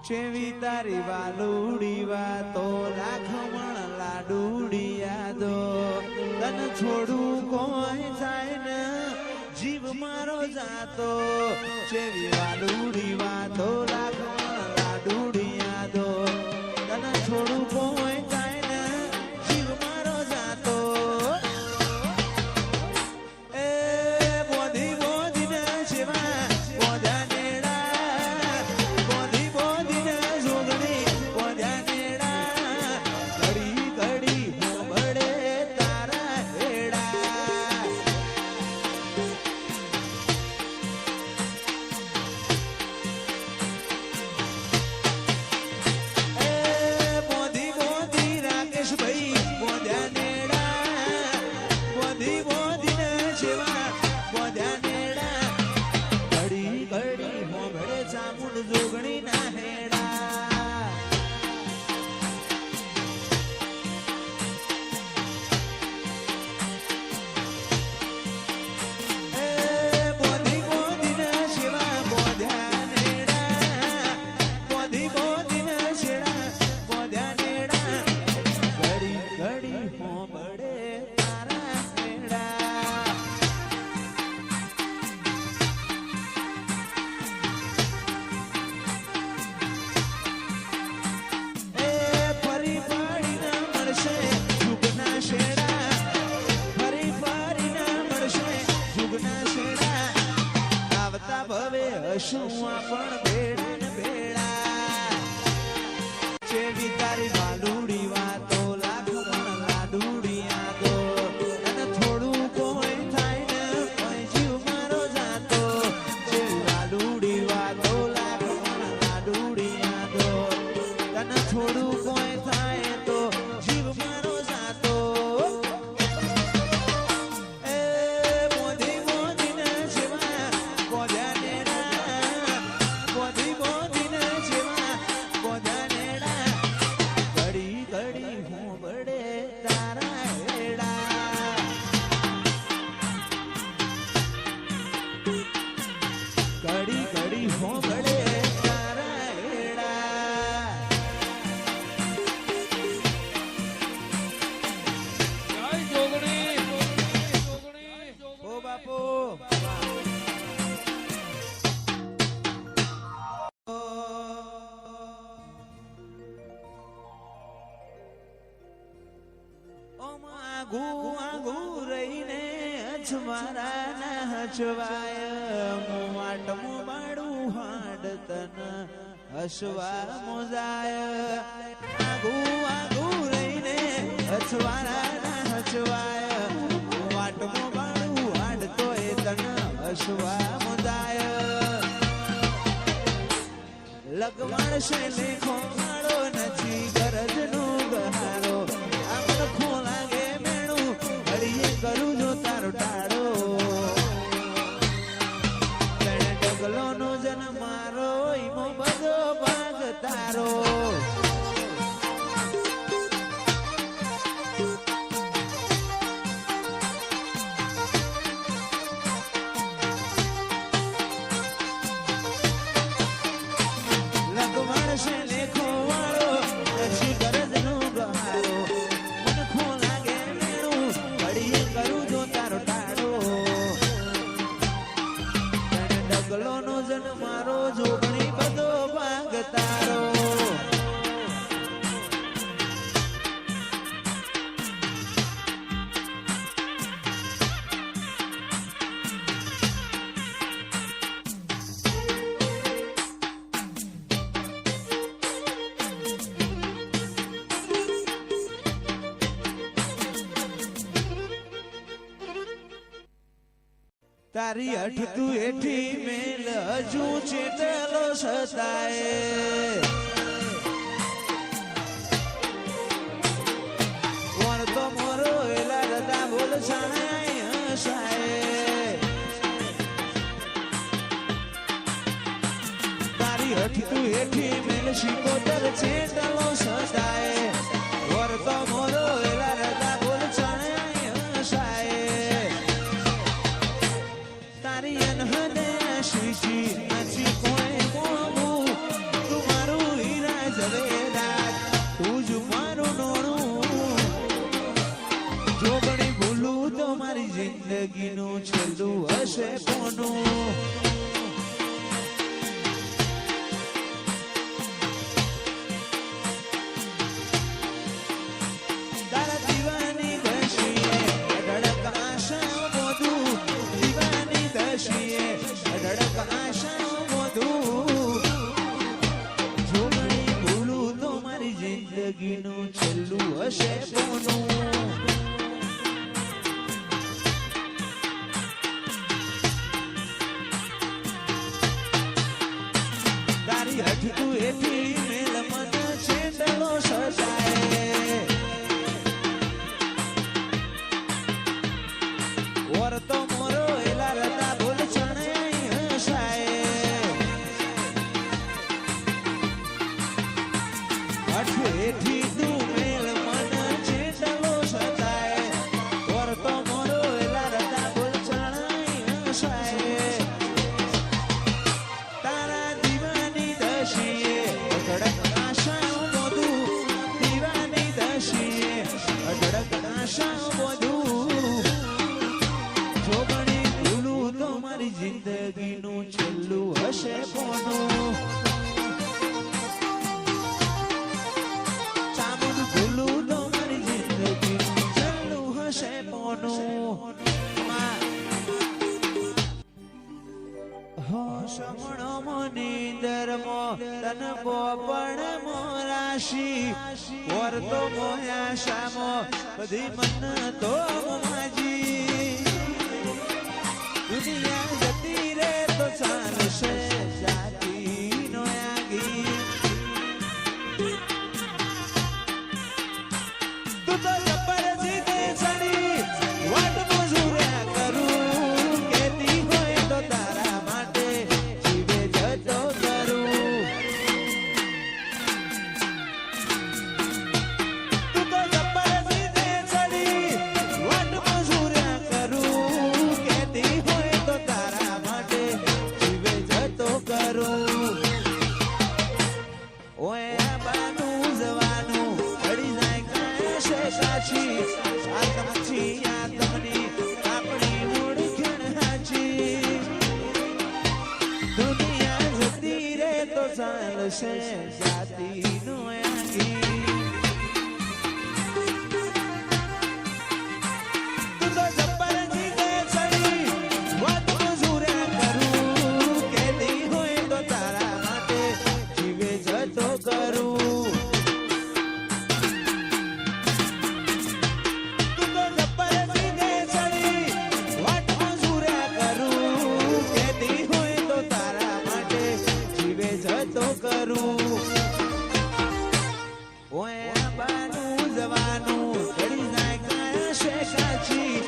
ચેવી તારી વાલુડી વાતો લાખમણ લાડુડી યાદો તન છોડું કોઈ જાય ને જીવ મારો જાતો ચેવી વાલુડી વાતો લાખમણ લાડુડી યાદો તન છોડું કોઈ જાય ને જીવ મારો જાતો એ બોધી બોધી ને સેવા બોધા શું પણ ભેડા ને ભેડા ચેવી તારી વાલુડી વાતો લાખમણ લાડુડી યાદો અને થોડું કોઈ થાય ને કોઈ જીવ મારો જાતો ચેવી વાલુડી વાતો લાખમણ લાડુડી યાદો અને થોડું કોઈ થાય તો જીવ મારો જાતો એ મોધી મોધી ને સેવા બોધ્યા હસવા મોજાય આગુ આગુ રહીને હસવાના ના હસવાય વાટમો બાળું હાડતો એ તન હસવા મોજાય લગવાણ છે લેખો માળો નથી ગરજ નો ગહારો આમન ખોલાગે મેણું હળીએ કરું જો તારો ટાળો તેને ડગલો નો જન મારો ઈમો બધો ભાગ તારો લગવાણ છે લેખો વાળો પછી ગરજ નો ગહારો મન ખોલાગે મેળું ઘડીએ કરું જો તારો ટાળો ડગલો નો જન મારો જોગણી બધો ભાગ તારો તારી અઠતું એઠી મેલ હજુ ચેટલો સતાય કોણ તો મોરો એલા રદા બોલ સાણાય હસાય તારી અઠતું એઠી મેલ શિકોતર ચેટલો સતાય કોણ તો મોરો એલા રદા બોલ સાણાય હસાય તારી અનહદે શીશી નથી કોઈ મોમું તું મારું હઠતું એથી મેલ મન છેડલો સજાય ઓર તો મોરો એલા રતા બોલ ચણે હસાય હઠ એથી તું મેલ મન છેડલો સજાય ઓર તો મોરો એલા રતા બોલ ચણે હસાય તારા દીવાની દશીએ અઢળક આશા બધું દીવાની દશીએ અઢળક આશા બધું જોગણી ભૂલું તો મારી જિંદગીનું છેલ્લું હશે પોનું ચામુંડ ભૂલું તો મારી જિંદગીનું છેલ્લું હશે પોનું સમણો મોની ધર્મો તન પોપણ મોરાશી ઓર તો મોયા શામો બધી મન તો માજી દુનિયા જતી રે તો ચાલશે જાતી નો આગી તું તો જબર જીતે ચડી વાટ મજૂર્યા કરું કેતી હોય તો તારા માટે જીવે જતો કરું તું તો જબર જીતે ચડી વાટ મજૂર્યા કરું કેતી હોય તો તારા માટે જીવે જતો કરું ઓય બાનું જવાનું અડી જાય કાશે સાચી આત્મથી આત્મની આપણી ઓળખણ હાચી દુનિયા જતી રે તો ચાલશે જાતી નો આગી તું તો જબર જીતે ચડી વાત મજૂર્યા કરું કેતી હોય તો તારા માટે જીવે જતો કરું તું તો જબર જીતે ચડી વાત મજૂર્યા કરું કેતી હોય તો તારા માટે જીવે જતો કરું ઓય બાનું જવાનું ઘડી જાય કાશે સાચી